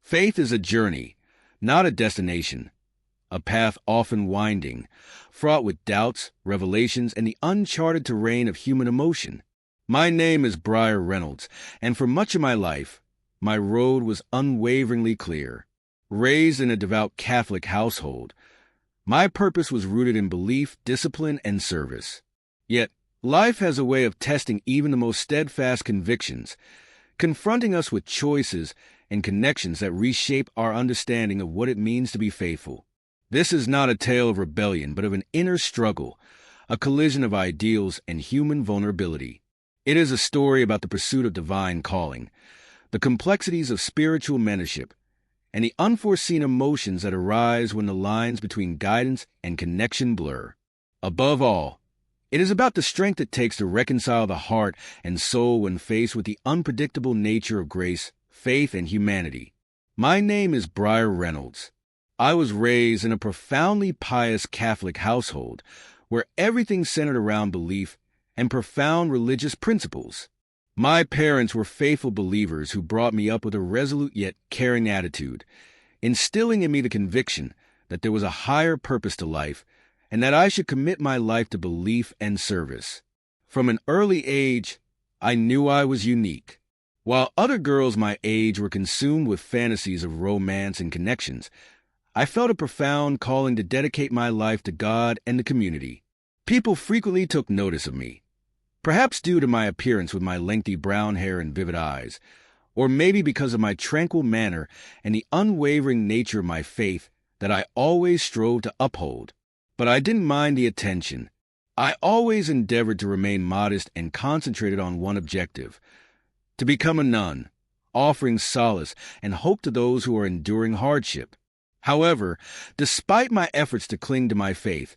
Faith is a journey, not a destination, a path often winding, fraught with doubts, revelations, and the uncharted terrain of human emotion. My name is Briar Reynolds, and for much of my life, my road was unwaveringly clear. Raised in a devout Catholic household, my purpose was rooted in belief, discipline, and service. Yet, life has a way of testing even the most steadfast convictions, confronting us with choices and connections that reshape our understanding of what it means to be faithful. This is not a tale of rebellion, but of an inner struggle, a collision of ideals and human vulnerability. It is a story about the pursuit of divine calling, the complexities of spiritual mentorship, and the unforeseen emotions that arise when the lines between guidance and connection blur. Above all, it is about the strength it takes to reconcile the heart and soul when faced with the unpredictable nature of grace, faith, and humanity. My name is Briar Reynolds. I was raised in a profoundly pious Catholic household where everything centered around belief and profound religious principles. My parents were faithful believers who brought me up with a resolute yet caring attitude, instilling in me the conviction that there was a higher purpose to life and that I should commit my life to belief and service. From an early age, I knew I was unique. While other girls my age were consumed with fantasies of romance and connections, I felt a profound calling to dedicate my life to God and the community. People frequently took notice of me, perhaps due to my appearance with my lengthy brown hair and vivid eyes, or maybe because of my tranquil manner and the unwavering nature of my faith that I always strove to uphold. But I didn't mind the attention. I always endeavored to remain modest and concentrated on one objective: to become a nun, offering solace and hope to those who are enduring hardship. However, despite my efforts to cling to my faith,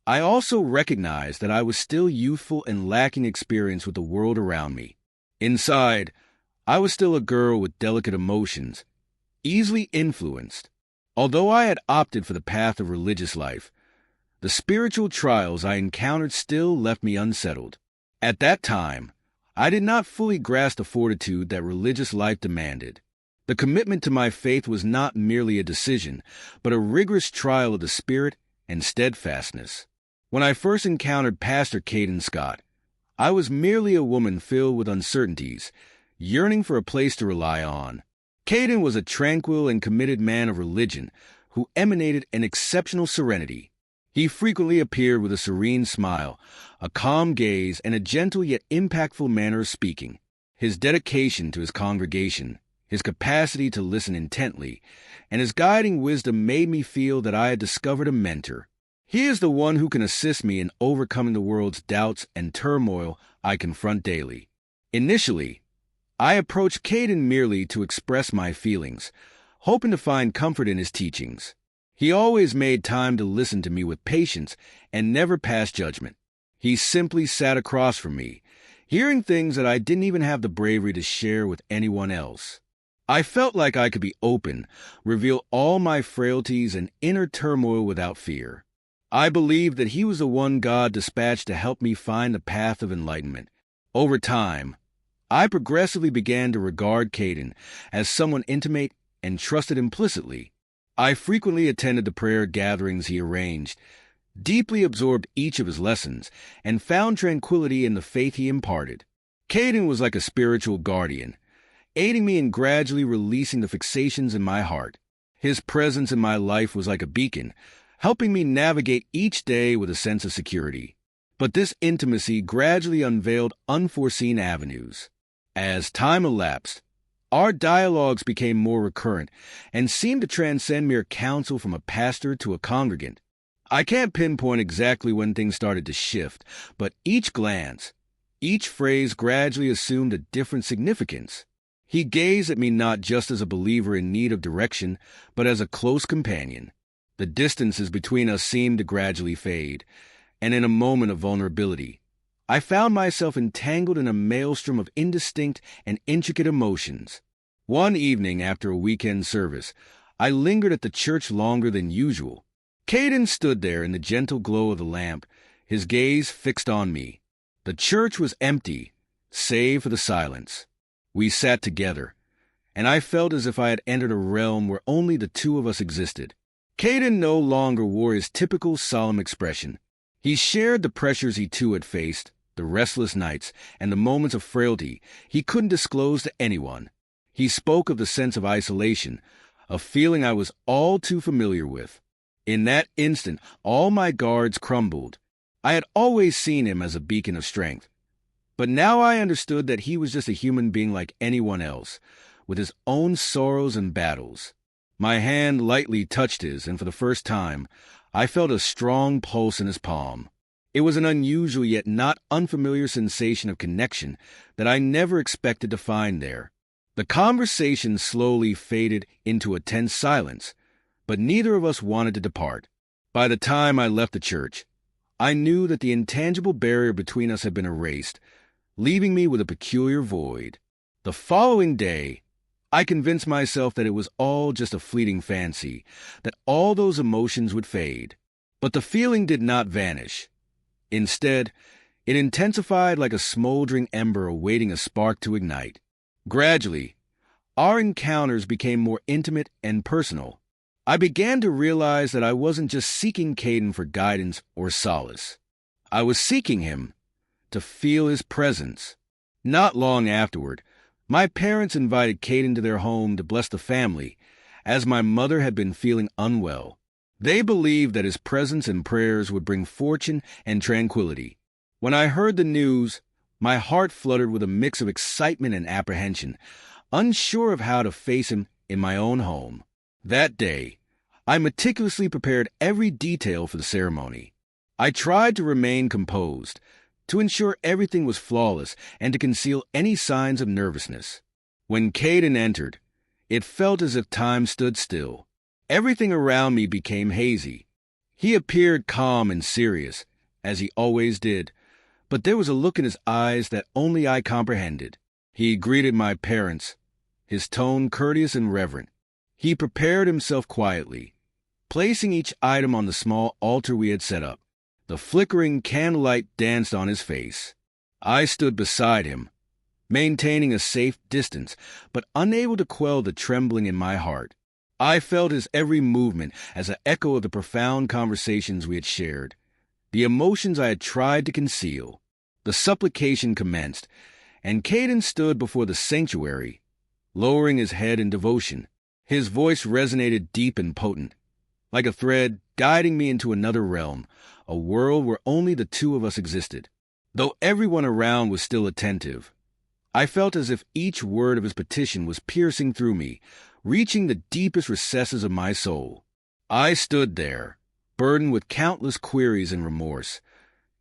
I also recognized that I was still youthful and lacking experience with the world around me. Inside, I was still a girl with delicate emotions, easily influenced. Although I had opted for the path of religious life, the spiritual trials I encountered still left me unsettled. At that time, I did not fully grasp the fortitude that religious life demanded. The commitment to my faith was not merely a decision, but a rigorous trial of the spirit and steadfastness. When I first encountered Pastor Caden Scott, I was merely a woman filled with uncertainties, yearning for a place to rely on. Caden was a tranquil and committed man of religion who emanated an exceptional serenity. He frequently appeared with a serene smile, a calm gaze, and a gentle yet impactful manner of speaking. His dedication to his congregation, his capacity to listen intently, and his guiding wisdom made me feel that I had discovered a mentor. He is the one who can assist me in overcoming the world's doubts and turmoil I confront daily. Initially, I approached Caden merely to express my feelings, hoping to find comfort in his teachings. He always made time to listen to me with patience and never passed judgment. He simply sat across from me, hearing things that I didn't even have the bravery to share with anyone else. I felt like I could be open, reveal all my frailties and inner turmoil without fear. I believed that he was the one God dispatched to help me find the path of enlightenment. Over time, I progressively began to regard Caden as someone intimate and trusted implicitly. I frequently attended the prayer gatherings he arranged, deeply absorbed each of his lessons, and found tranquility in the faith he imparted. Caden was like a spiritual guardian, aiding me in gradually releasing the fixations in my heart. His presence in my life was like a beacon, helping me navigate each day with a sense of security. But this intimacy gradually unveiled unforeseen avenues. As time elapsed, our dialogues became more recurrent and seemed to transcend mere counsel from a pastor to a congregant. I can't pinpoint exactly when things started to shift, but each glance, each phrase gradually assumed a different significance. He gazed at me not just as a believer in need of direction, but as a close companion. The distances between us seemed to gradually fade, and in a moment of vulnerability, I found myself entangled in a maelstrom of indistinct and intricate emotions. One evening after a weekend service, I lingered at the church longer than usual. Caden stood there in the gentle glow of the lamp, his gaze fixed on me. The church was empty, save for the silence. We sat together, and I felt as if I had entered a realm where only the two of us existed. Caden no longer wore his typical solemn expression. He shared the pressures he too had faced, the restless nights, and the moments of frailty he couldn't disclose to anyone. He spoke of the sense of isolation, a feeling I was all too familiar with. In that instant, all my guards crumbled. I had always seen him as a beacon of strength, but now I understood that he was just a human being like anyone else, with his own sorrows and battles. My hand lightly touched his, and for the first time, I felt a strong pulse in his palm. It was an unusual yet not unfamiliar sensation of connection that I never expected to find there. The conversation slowly faded into a tense silence, but neither of us wanted to depart. By the time I left the church, I knew that the intangible barrier between us had been erased, leaving me with a peculiar void. The following day, I convinced myself that it was all just a fleeting fancy, that all those emotions would fade. But the feeling did not vanish. Instead, it intensified like a smoldering ember awaiting a spark to ignite. Gradually, our encounters became more intimate and personal. I began to realize that I wasn't just seeking Caden for guidance or solace. I was seeking him to feel his presence. Not long afterward, my parents invited Caden to their home to bless the family, as my mother had been feeling unwell. They believed that his presence and prayers would bring fortune and tranquility. When I heard the news, my heart fluttered with a mix of excitement and apprehension, unsure of how to face him in my own home. That day, I meticulously prepared every detail for the ceremony. I tried to remain composed, to ensure everything was flawless, and to conceal any signs of nervousness. When Caden entered, it felt as if time stood still. Everything around me became hazy. He appeared calm and serious, as he always did, but there was a look in his eyes that only I comprehended. He greeted my parents, his tone courteous and reverent. He prepared himself quietly, placing each item on the small altar we had set up. The flickering candlelight danced on his face. I stood beside him, maintaining a safe distance, but unable to quell the trembling in my heart. I felt his every movement as an echo of the profound conversations we had shared, the emotions I had tried to conceal. The supplication commenced, and Caden stood before the sanctuary, lowering his head in devotion. His voice resonated deep and potent, like a thread guiding me into another realm, a world where only the two of us existed. Though everyone around was still attentive, I felt as if each word of his petition was piercing through me, reaching the deepest recesses of my soul. I stood there, burdened with countless queries and remorse,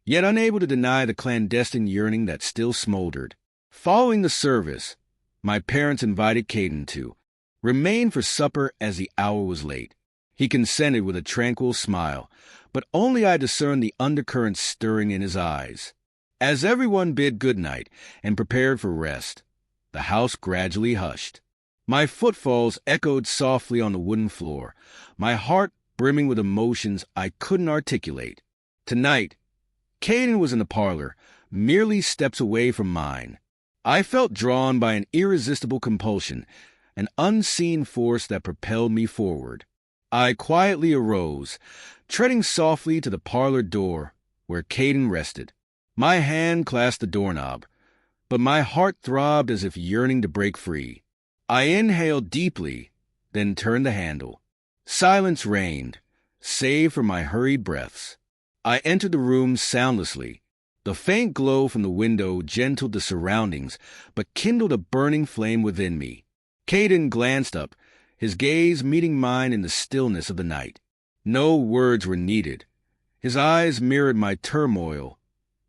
yet unable to deny the clandestine yearning that still smoldered. Following the service, my parents invited Caden to remain for supper as the hour was late. He consented with a tranquil smile, but only I discerned the undercurrents stirring in his eyes. As everyone bid good night and prepared for rest, the house gradually hushed. My footfalls echoed softly on the wooden floor, my heart brimming with emotions I couldn't articulate. Tonight, Caden was in the parlor, merely steps away from mine. I felt drawn by an irresistible compulsion, an unseen force that propelled me forward. I quietly arose, treading softly to the parlor door where Caden rested. My hand clasped the doorknob, but my heart throbbed as if yearning to break free. I inhaled deeply, then turned the handle. Silence reigned, save for my hurried breaths. I entered the room soundlessly. The faint glow from the window gentled the surroundings, but kindled a burning flame within me. Caden glanced up, his gaze meeting mine in the stillness of the night. No words were needed. His eyes mirrored my turmoil,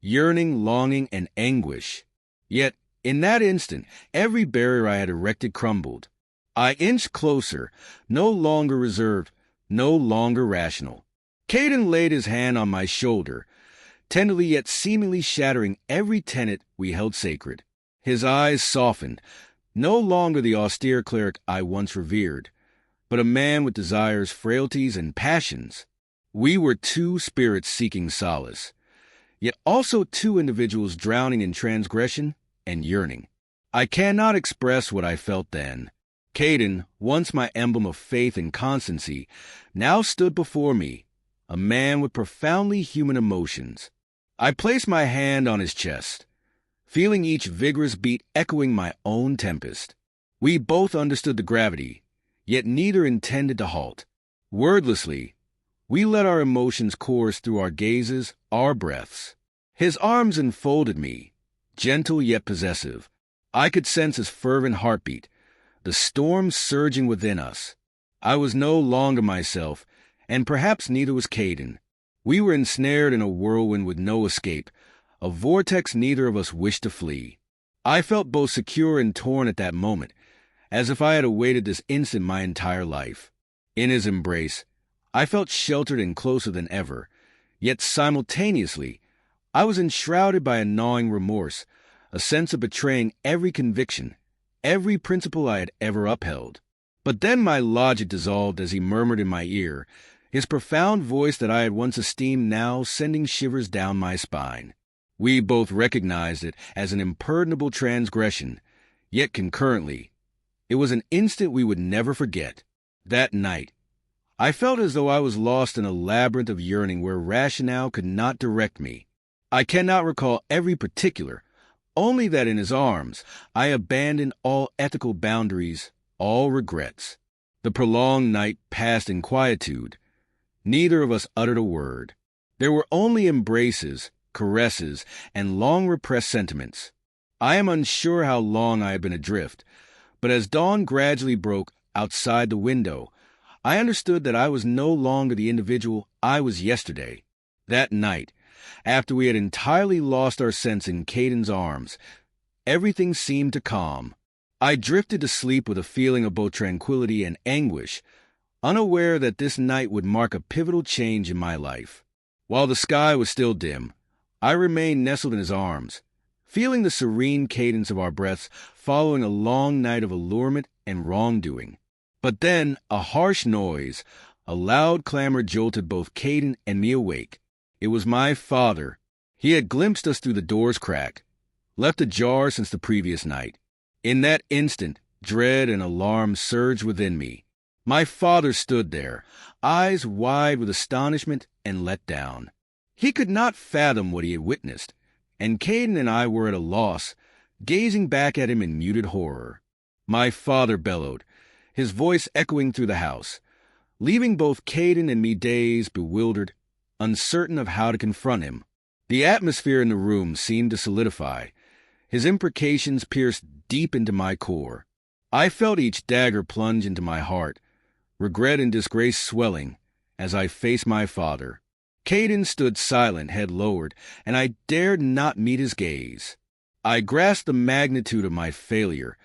yearning, longing, and anguish. Yet, in that instant, every barrier I had erected crumbled. I inched closer, no longer reserved, no longer rational. Caden laid his hand on my shoulder, tenderly yet seemingly shattering every tenet we held sacred. His eyes softened, no longer the austere cleric I once revered, but a man with desires, frailties, and passions. We were two spirits seeking solace, yet also two individuals drowning in transgression and yearning. I cannot express what I felt then. Caden, once my emblem of faith and constancy, now stood before me, a man with profoundly human emotions. I placed my hand on his chest, feeling each vigorous beat echoing my own tempest. We both understood the gravity, yet neither intended to halt. Wordlessly, we let our emotions course through our gazes, our breaths. His arms enfolded me, gentle yet possessive. I could sense his fervent heartbeat, the storm surging within us. I was no longer myself, and perhaps neither was Caden. We were ensnared in a whirlwind with no escape, a vortex neither of us wished to flee. I felt both secure and torn at that moment, as if I had awaited this instant my entire life. In his embrace, I felt sheltered and closer than ever, yet simultaneously, I was enshrouded by a gnawing remorse, a sense of betraying every conviction, every principle I had ever upheld. But then my logic dissolved as he murmured in my ear, his profound voice that I had once esteemed now sending shivers down my spine. We both recognized it as an impardonable transgression, yet concurrently, it was an instant we would never forget. That night, I felt as though I was lost in a labyrinth of yearning where rationale could not direct me. I cannot recall every particular, only that in his arms I abandoned all ethical boundaries, all regrets. The prolonged night passed in quietude. Neither of us uttered a word. There were only embraces, caresses, and long-repressed sentiments. I am unsure how long I had been adrift, but as dawn gradually broke outside the window, I understood that I was no longer the individual I was yesterday. That night, after we had entirely lost our sense in Caden's arms, everything seemed to calm. I drifted to sleep with a feeling of both tranquility and anguish, unaware that this night would mark a pivotal change in my life. While the sky was still dim, I remained nestled in his arms, feeling the serene cadence of our breaths following a long night of allurement and wrongdoing. But then a harsh noise, a loud clamor jolted both Caden and me awake. It was my father. He had glimpsed us through the door's crack, left ajar since the previous night. In that instant, dread and alarm surged within me. My father stood there, eyes wide with astonishment and let down. He could not fathom what he had witnessed, and Caden and I were at a loss, gazing back at him in muted horror. My father bellowed, his voice echoing through the house, leaving both Caden and me dazed, bewildered, uncertain of how to confront him. The atmosphere in the room seemed to solidify. His imprecations pierced deep into my core. I felt each dagger plunge into my heart, regret and disgrace swelling as I faced my father. Caden stood silent, head lowered, and I dared not meet his gaze. I grasped the magnitude of my failure,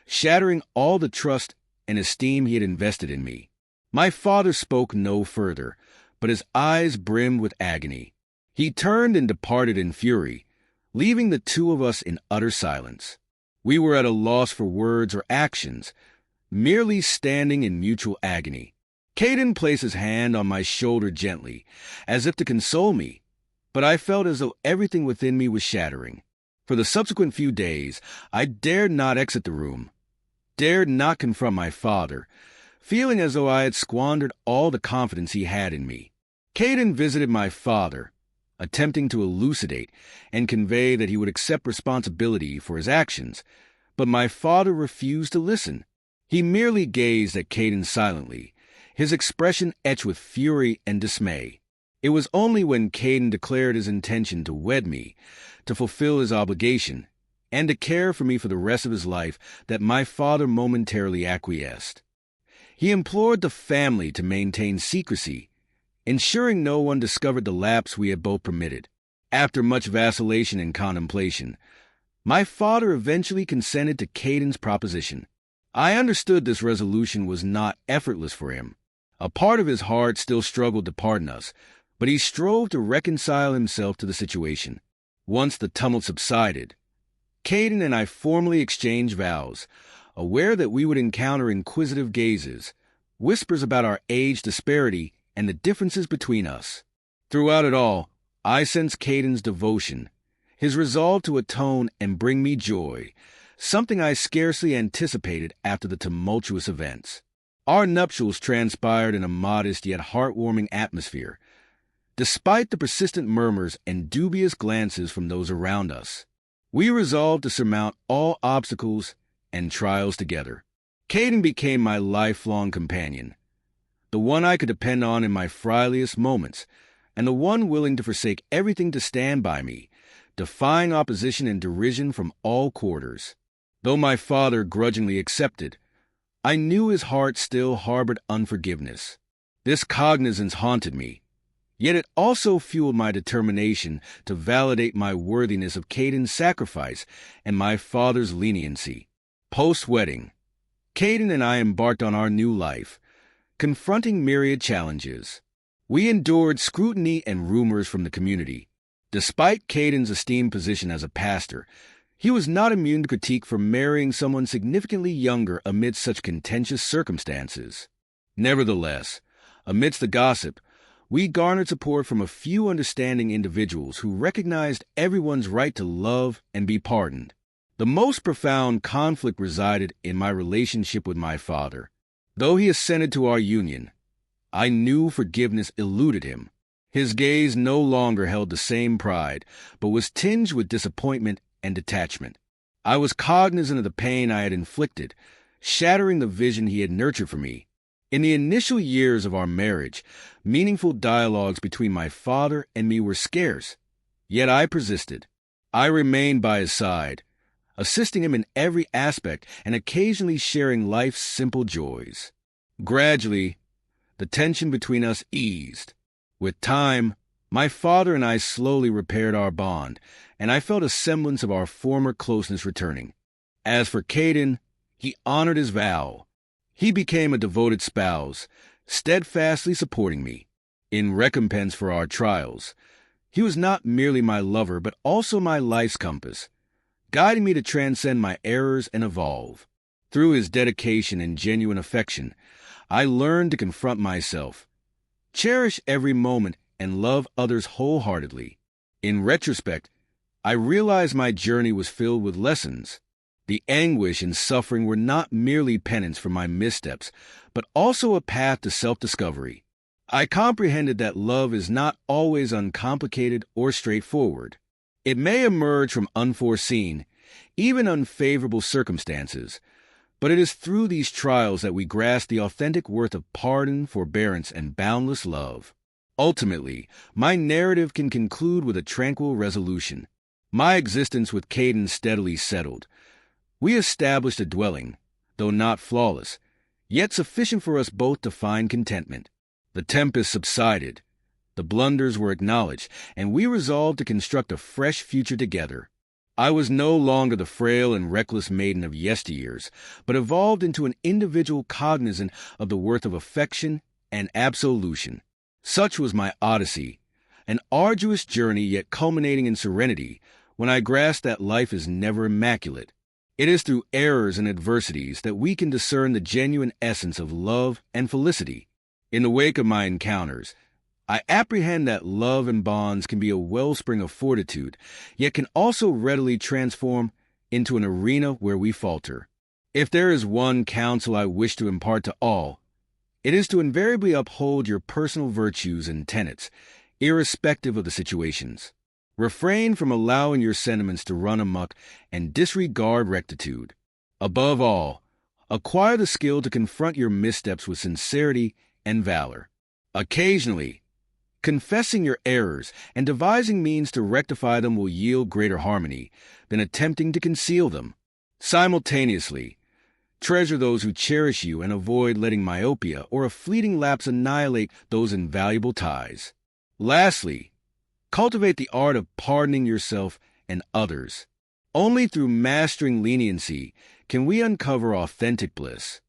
shattering all the trust and esteem he had invested in me. My father spoke no further, but his eyes brimmed with agony. He turned and departed in fury, leaving the two of us in utter silence. We were at a loss for words or actions, merely standing in mutual agony. Caden placed his hand on my shoulder gently, as if to console me, but I felt as though everything within me was shattering. For the subsequent few days, I dared not exit the room, dared not confront my father, feeling as though I had squandered all the confidence he had in me. Caden visited my father, attempting to elucidate and convey that he would accept responsibility for his actions, but my father refused to listen. He merely gazed at Caden silently, his expression etched with fury and dismay. It was only when Caden declared his intention to wed me, to fulfill his obligation, and to care for me for the rest of his life that my father momentarily acquiesced. He implored the family to maintain secrecy, ensuring no one discovered the lapse we had both permitted. After much vacillation and contemplation, my father eventually consented to Caden's proposition. I understood this resolution was not effortless for him. A part of his heart still struggled to pardon us, but he strove to reconcile himself to the situation. Once the tumult subsided, Caden and I formally exchanged vows, aware that we would encounter inquisitive gazes, whispers about our age disparity, and the differences between us. Throughout it all, I sensed Caden's devotion, his resolve to atone and bring me joy, something I scarcely anticipated after the tumultuous events. Our nuptials transpired in a modest yet heartwarming atmosphere, despite the persistent murmurs and dubious glances from those around us. We resolved to surmount all obstacles and trials together. Caden became my lifelong companion, the one I could depend on in my frailest moments, and the one willing to forsake everything to stand by me, defying opposition and derision from all quarters. Though my father grudgingly accepted, I knew his heart still harbored unforgiveness. This cognizance haunted me, yet it also fueled my determination to validate my worthiness of Caden's sacrifice and my father's leniency. Post-wedding, Caden and I embarked on our new life, confronting myriad challenges. We endured scrutiny and rumors from the community. Despite Caden's esteemed position as a pastor, he was not immune to critique for marrying someone significantly younger amidst such contentious circumstances. Nevertheless, amidst the gossip, we garnered support from a few understanding individuals who recognized everyone's right to love and be pardoned. The most profound conflict resided in my relationship with my father. Though he assented to our union, I knew forgiveness eluded him. His gaze no longer held the same pride, but was tinged with disappointment and detachment. I was cognizant of the pain I had inflicted, shattering the vision he had nurtured for me. In the initial years of our marriage, meaningful dialogues between my father and me were scarce, yet I persisted. I remained by his side, assisting him in every aspect and occasionally sharing life's simple joys. Gradually, the tension between us eased. With time, my father and I slowly repaired our bond, and I felt a semblance of our former closeness returning. As for Caden, he honored his vow. He became a devoted spouse, steadfastly supporting me. In recompense for our trials, he was not merely my lover, but also my life's compass, guiding me to transcend my errors and evolve. Through his dedication and genuine affection, I learned to confront myself, cherish every moment, and love others wholeheartedly. In retrospect, I realized my journey was filled with lessons. The anguish and suffering were not merely penance for my missteps, but also a path to self-discovery. I comprehended that love is not always uncomplicated or straightforward. It may emerge from unforeseen, even unfavorable circumstances, but it is through these trials that we grasp the authentic worth of pardon, forbearance, and boundless love. Ultimately, my narrative can conclude with a tranquil resolution. My existence with Caden steadily settled. We established a dwelling, though not flawless, yet sufficient for us both to find contentment. The tempest subsided, the blunders were acknowledged, and we resolved to construct a fresh future together. I was no longer the frail and reckless maiden of yesteryears, but evolved into an individual cognizant of the worth of affection and absolution. Such was my odyssey, an arduous journey yet culminating in serenity when I grasped that life is never immaculate. It is through errors and adversities that we can discern the genuine essence of love and felicity. In the wake of my encounters, I apprehend that love and bonds can be a wellspring of fortitude, yet can also readily transform into an arena where we falter. If there is one counsel I wish to impart to all, it is to invariably uphold your personal virtues and tenets, irrespective of the situations. Refrain from allowing your sentiments to run amok and disregard rectitude. Above all, acquire the skill to confront your missteps with sincerity and valor. Occasionally, confessing your errors and devising means to rectify them will yield greater harmony than attempting to conceal them. Simultaneously, treasure those who cherish you and avoid letting myopia or a fleeting lapse annihilate those invaluable ties. Lastly, cultivate the art of pardoning yourself and others. Only through mastering leniency can we uncover authentic bliss.